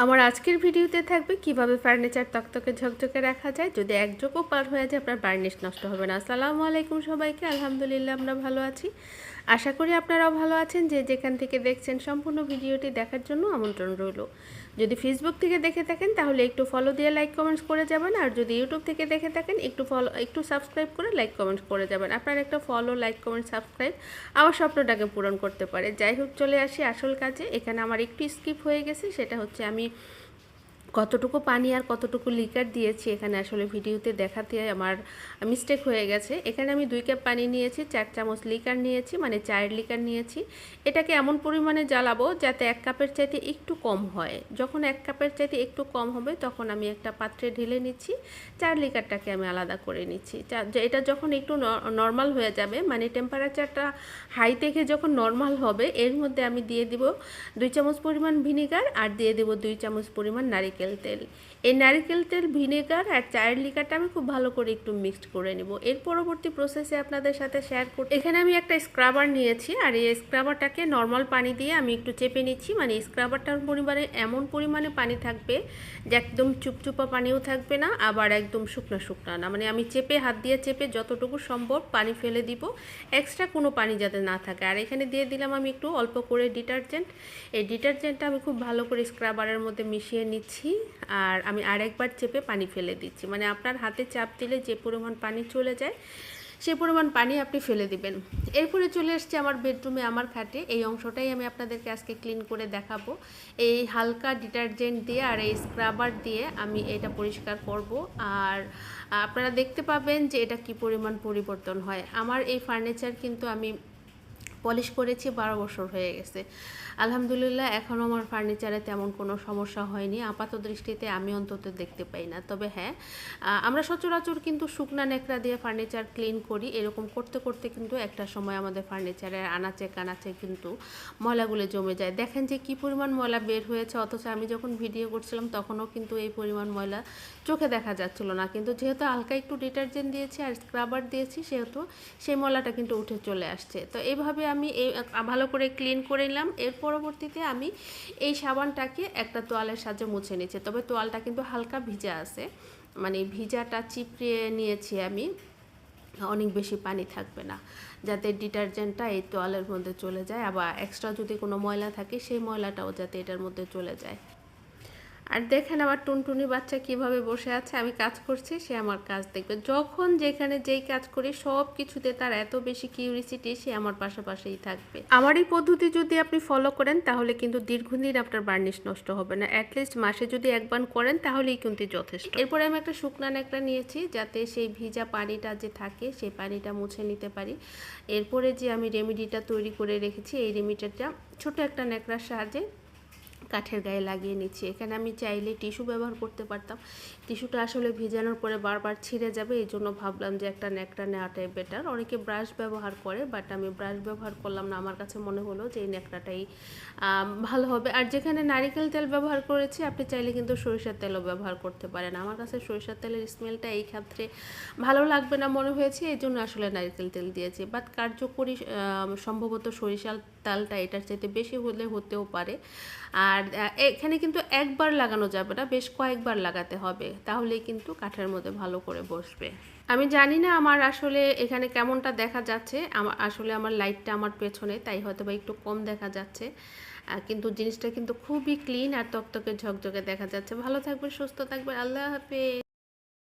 আমার আজকের ভিডিওতে থাকবে কিভাবে ফার্নিচার তকতকে ঝকঝকে রাখা যায় যদি এক যোগও পার হয়ে যায় আপনার বার্নিশ নষ্ট হবে না। আসসালামু আলাইকুম সবাইকে, আলহামদুলিল্লাহ আমরা ভালো আছি। আশা করি আপনারাও ভালো আছেন। যে যেখান থেকে দেখছেন সম্পূর্ণ ভিডিওটি দেখার জন্য আমন্ত্রণ রইল। যদি ফেসবুক থেকে দেখে থাকেন তাহলে একটু ফলো দিয়ে লাইক কমেন্টস করে যাবেন, আর যদি ইউটিউব থেকে দেখে থাকেন একটু সাবস্ক্রাইব করে লাইক কমেন্টস করে যাবেন। আপনার একটা ফলো, লাইক, কমেন্ট, সাবস্ক্রাইব আমার স্বপ্নটাকে পূরণ করতে পারে। যাই হোক, চলে আসি আসল কাজে। এখানে আমার একটু স্কিপ হয়ে গেছে, সেটা হচ্ছে আমি কতটুকু পানি আর কতটুকু লিকার দিয়েছি এখানে আসলে ভিডিওতে দেখাতে আমার মিস্টেক হয়ে গেছে। এখানে আমি 2 কাপ পানি নিয়েছি, 4 চামচ লিকার নিয়েছি, মানে চায়ের লিকার নিয়েছি। এটাকে এমন পরিমাণে জ্বালাবো যাতে 1 কাপের চাইতে একটু কম হয়। যখন 1 কাপের চাইতে একটু কম হবে তখন আমি একটা পাত্রে ঢেলে নিচ্ছি, 4 লিকারটাকে আমি আলাদা করে নিচ্ছি। এটা যখন একটু নর্মাল হয়ে যাবে, মানে টেম্পারেচারটা হাই থেকে যখন নর্মাল হবে, এর মধ্যে আমি দিয়ে দিব 2 চামচ পরিমাণ ভিনেগার আর দিয়ে দেব 2 চামচ পরিমাণ নারিকেল তেল। এই নারিকেল তেল, ভিনেগার আর চায়ের লিকারটা আমি খুব ভালো করে একটু মিক্সড করে নেব। এর পরবর্তী প্রসেসে আপনাদের সাথে শেয়ার করব। এখানে আমি একটা স্ক্রাবার নিয়েছি, আর এই স্ক্রাবারটাকে নর্মাল পানি দিয়ে আমি একটু চেপে নিচ্ছি। মানে স্ক্রাবারটার পরিমাণে এমন পরিমাণে পানি থাকবে যে একদম চুপচুপা পানিও থাকবে না, আবার একদম শুকনা শুকনা না। মানে আমি হাত দিয়ে চেপে যতটুকু সম্ভব পানি ফেলে দিব, এক্সট্রা কোনো পানি যাতে না থাকে। আর এখানে দিয়ে দিলাম আমি একটু অল্প করে ডিটারজেন্ট। এই ডিটারজেন্টটা আমি খুব ভালো করে স্ক্রাবারের মধ্যে মিশিয়ে নিচ্ছি, আর আমি আরেকবার চেপে পানি ফেলে দিচ্ছি। মানে আপনার হাতে চাপ দিলে যে পরিমাণ পানি চলে যায় সেই পরিমাণ পানি আপনি ফেলে দিবেন। এরপরে চলে এসছে আমার বেডরুমে, আমার খাটে। এই অংশটাই আমি আপনাদেরকে আজকে ক্লিন করে দেখাবো। এই হালকা ডিটারজেন্ট দিয়ে আর এই স্ক্রাবার দিয়ে আমি এটা পরিষ্কার করব, আর আপনারা দেখতে পাবেন যে এটা কি পরিমাণ পরিবর্তন হয়। আমার এই ফার্নিচার কিন্তু আমি পলিশ করেছি 12 বছর হয়ে গেছে, আলহামদুলিল্লাহ এখনও আমার ফার্নিচারে তেমন কোনো সমস্যা হয়নি, আপাত দৃষ্টিতে আমি অন্তত দেখতে পাই না। তবে হ্যাঁ, আমরা সচরাচর কিন্তু শুকনা ন্যাকড়া দিয়ে ফার্নিচার ক্লিন করি। এরকম করতে করতে কিন্তু একটা সময় আমাদের ফার্নিচারের আনাচে কানাচে কিন্তু ময়লাগুলো জমে যায়। দেখেন যে কি পরিমাণ ময়লা বের হয়েছে, অথচ আমি যখন ভিডিও করছিলাম তখনও কিন্তু এই পরিমাণ ময়লা চোখে দেখা যাচ্ছিল না। কিন্তু যেহেতু হালকা একটু ডিটারজেন্ট দিয়েছি আর স্ক্রাবার দিয়েছি, সেহেতু সেই ময়লাটা কিন্তু উঠে চলে আসছে। তো এইভাবে আমি ভালো করে ক্লিন করে নিলাম। এর পরবর্তীতে আমি এই সাবানটাকে একটা তোয়ালের সাহায্যে মুছে নিচ্ছি। তবে তোয়ালটা কিন্তু হালকা ভিজা আছে, মানে ভিজাটা চিপড়িয়ে নিয়েছি আমি, অনেক বেশি পানি থাকবে না, যাতে ডিটারজেন্টটা এই তোয়ালের মধ্যে চলে যায়। আবার এক্সট্রা যদি কোনো ময়লা থাকে সেই ময়লাটাও যাতে এটার মধ্যে চলে যায়। আর দেখেন আমার টুনটুনি বাচ্চা কিভাবে বসে আছে, আমি কাজ করছি, সে আমার কাজ দেখবে। যখন যেখানে যেই কাজ করি সব কিছুতে তার এত বেশি কিউরিসিটি, সে আমার পাশাপাশিই থাকবে। আমার এই পদ্ধতি যদি আপনি ফলো করেন তাহলে কিন্তু দীর্ঘদিন আপনার বার্নিশ নষ্ট হবে না। অ্যাটলিস্ট মাসে যদি একবার করেন তাহলেই কিন্তু যথেষ্ট। এরপরে আমি একটা শুকনা ন্যাকড়া নিয়েছি, যাতে সেই ভিজা পানিটা যে থাকে সেই পানিটা মুছে নিতে পারি। এরপরে যে আমি রেমেডিটা তৈরি করে রেখেছি, এই রেমেডিটা ছোট একটা ন্যাকড়ার সাহায্যে কাঠের গায়ে লাগিয়ে নিচ্ছি। এখানে আমি চাইলে টিস্যু ব্যবহার করতে পারতাম, টিস্যুটা আসলে ভিজানোর পরে বারবার ছিঁড়ে যাবে, এই জন্য ভাবলাম যে একটা ন্যাকড়া নেওয়াটাই বেটার। অনেকে ব্রাশ ব্যবহার করে, বাট আমি ব্রাশ ব্যবহার করলাম না। আমার কাছে মনে হলো যে এই ন্যাকড়াটাই ভালো হবে। আর যেখানে নারিকেল তেল ব্যবহার করেছি, আপনি চাইলে কিন্তু সরিষার তেলও ব্যবহার করতে পারেন। আমার কাছে সরিষার তেলের স্মেলটা এই ক্ষেত্রে ভালো লাগবে না মনে হয়েছে, এই জন্য আসলে নারিকেল তেল দিয়েছি। বাট কার্যকরী সম্ভবত সরিষার তেলটা এটার চাইতে বেশি হলে হতেও পারে। আর এখানে কিন্তু একবার লাগানো যাবে না, বেশ কয়েকবার লাগাতে হবে, তাহলেই কিন্তু কাঠের মধ্যে ভালো করে বসবে। আমি জানি না আমার আসলে এখানে কেমনটা দেখা যাচ্ছে, আমার লাইটটা আমার পেছনে, তাই হয়তো বা একটু কম দেখা যাচ্ছে, কিন্তু জিনিসটা কিন্তু খুবই ক্লিন আর তকতকে ঝকঝকে দেখা যাচ্ছে। ভালো থাকবে, সুস্থ থাকবে, আল্লাহ হাফেজ।